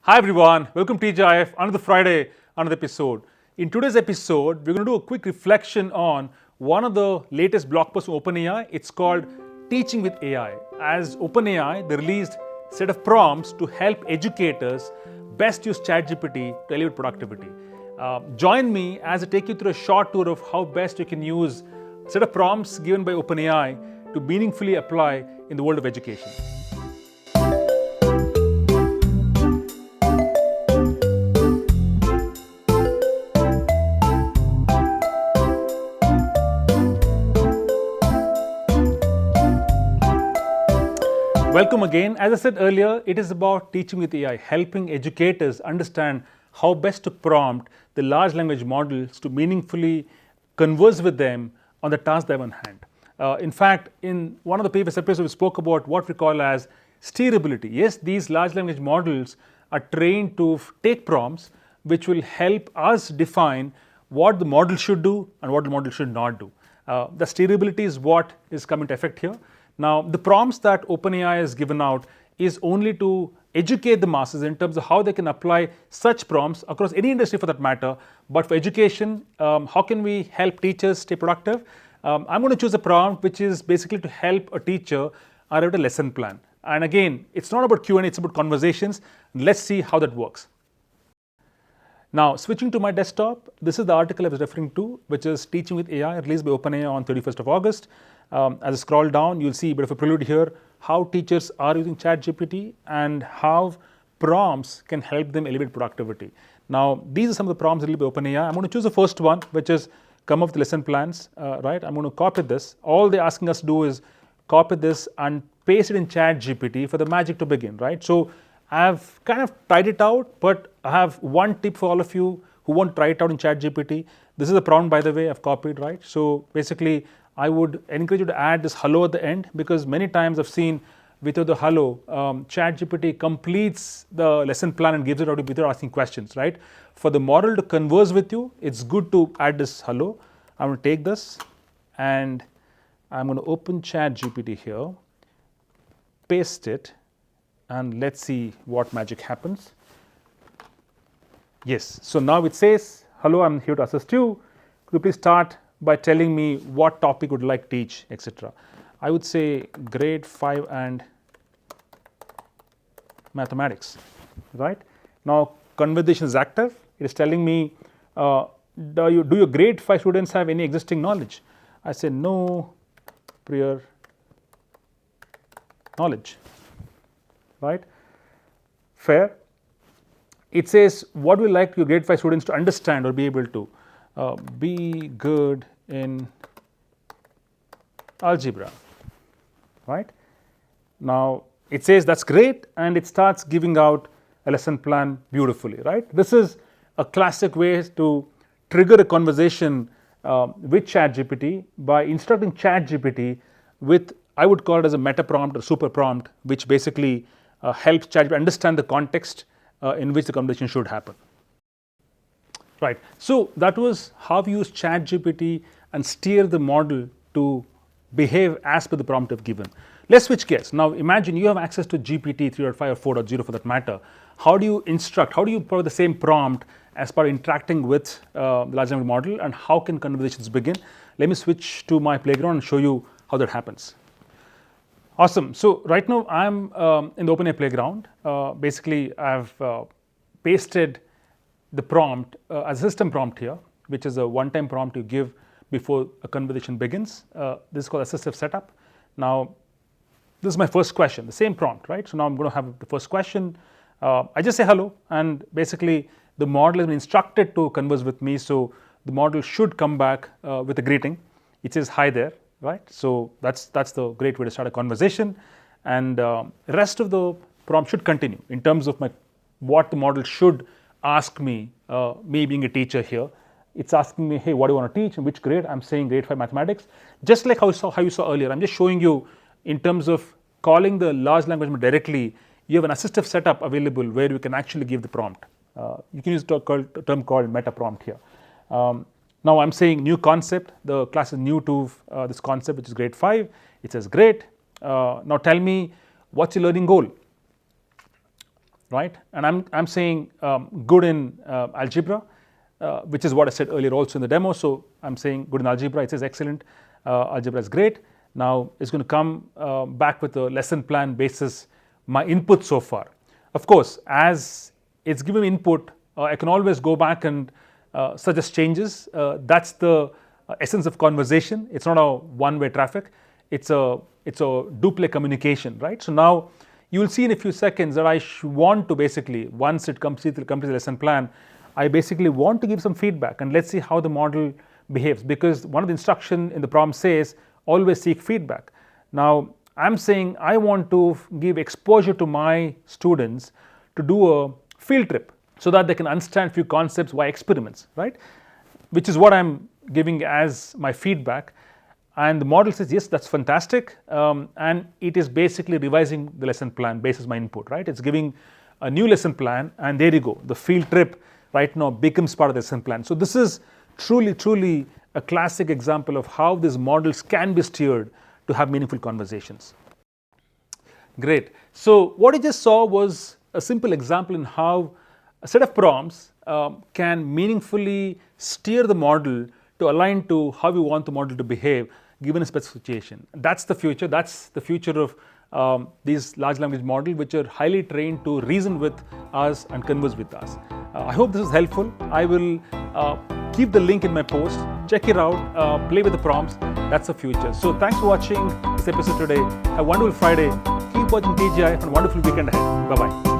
Hi everyone, welcome to TGIF, another Friday, another episode. In today's episode, we're going to do a quick reflection on one of the latest blog posts from OpenAI. It's called Teaching with AI. As OpenAI, they released a set of prompts to help educators best use ChatGPT to elevate productivity. Join me as I take you through a short tour of how best you can use a set of prompts given by OpenAI to meaningfully apply in the world of education. Welcome again. As I said earlier, it is about teaching with AI, helping educators understand how best to prompt the large language models to meaningfully converse with them on the task they have on hand. In fact, in one of the previous episodes, we spoke about what we call as steerability. Yes, these large language models are trained to take prompts which will help us define what the model should do and what the model should not do. The steerability is what is coming to effect here. Now, the prompts that OpenAI has given out is only to educate the masses in terms of how they can apply such prompts across any industry for that matter. But for education, how can we help teachers stay productive? I'm going to choose a prompt which is basically to help a teacher arrive at a lesson plan. And again, it's not about Q&A, it's about conversations. Let's see how that works. Now, switching to my desktop, this is the article I was referring to, which is Teaching with AI, released by OpenAI on 31st of August. As I scroll down, you'll see a bit of a prelude here, how teachers are using ChatGPT and how prompts can help them elevate productivity. Now, these are some of the prompts released by OpenAI. I'm going to choose the first one, which is come up with lesson plans, right? I'm going to copy this. All they're asking us to do is copy this and paste it in ChatGPT for the magic to begin, right? So I've kind of tried it out, but I have one tip for all of you who want to try it out in ChatGPT. This is the prompt, by the way, I've copied, right? So basically, I would encourage you to add this hello at the end, because many times I've seen without the hello, ChatGPT completes the lesson plan and gives it out without asking questions, right? For the model to converse with you, it's good to add this hello. I'm going to take this and I'm going to open ChatGPT here, paste it, and let's see what magic happens. Yes, so now it says, hello, I'm here to assist you. Could you please start by telling me what topic would like to teach, etc. I would say grade 5 and mathematics, right? Now, conversation is active. It is telling me, do your grade 5 students have any existing knowledge? I say no prior knowledge, right? Fair. It says, what would you like your grade 5 students to understand or be able to? Be good in algebra, right? Now, it says that's great, and it starts giving out a lesson plan beautifully, right? This is a classic way to trigger a conversation with ChatGPT by instructing ChatGPT with, I would call it as a meta prompt or super prompt, which basically helps ChatGPT understand the context in which the conversation should happen. Right. So that was how we use ChatGPT and steer the model to behave as per the prompt I've given. Let's switch gears. Now imagine you have access to GPT 3.5 or 4.0 for that matter. How do you instruct, how do you provide the same prompt as part of interacting with the large language model, and how can conversations begin? Let me switch to my playground and show you how that happens. Awesome. So right now I'm in the OpenAI playground. Basically I've pasted the prompt as a system prompt here, which is a one-time prompt you give before a conversation begins. This is called assistive setup. Now, this is my first question, the same prompt, right? So now I'm going to have the first question. I just say hello, and basically the model has been instructed to converse with me. So the model should come back with a greeting. It says hi there, right? So that's the great way to start a conversation. And the rest of the prompt should continue in terms of what the model should ask me, me being a teacher here. It's asking me, hey, what do you want to teach and which grade? I'm saying grade 5 mathematics. Just like how you saw earlier, I'm just showing you in terms of calling the large language model directly, you have an assistive setup available where you can actually give the prompt. You can use a term called meta prompt here. Now I'm saying new concept. The class is new to this concept, which is grade 5. It says great. Now tell me, what's your learning goal? right? And I'm saying good in algebra, which is what I said earlier also in the demo. So I'm saying good in algebra. It says excellent. Algebra is great. Now it's going to come back with a lesson plan basis my input so far. Of course, as it's given input, I can always go back and suggest changes. That's the essence of conversation. It's not a one-way traffic. It's a duplicate communication, right? So now you will see in a few seconds that I want to basically, once it comes to the lesson plan, I basically want to give some feedback, and let's see how the model behaves, because one of the instruction in the prompt says always seek feedback. Now I'm saying I want to give exposure to my students to do a field trip so that they can understand few concepts via experiments, right? Which is what I'm giving as my feedback. And the model says, yes, that's fantastic. And it is basically revising the lesson plan based on my input, right? It's giving a new lesson plan, and there you go. The field trip right now becomes part of the lesson plan. So this is truly a classic example of how these models can be steered to have meaningful conversations. Great. So what you just saw was a simple example in how a set of prompts can meaningfully steer the model to align to how we want the model to behave given a specific situation. That's the future. That's the future of these large language models, which are highly trained to reason with us and converse with us. I hope this is helpful. I will keep the link in my post. Check it out. Play with the prompts. That's the future. So thanks for watching this episode today. Have a wonderful Friday. Keep watching TGIF and a wonderful weekend ahead. Bye-bye.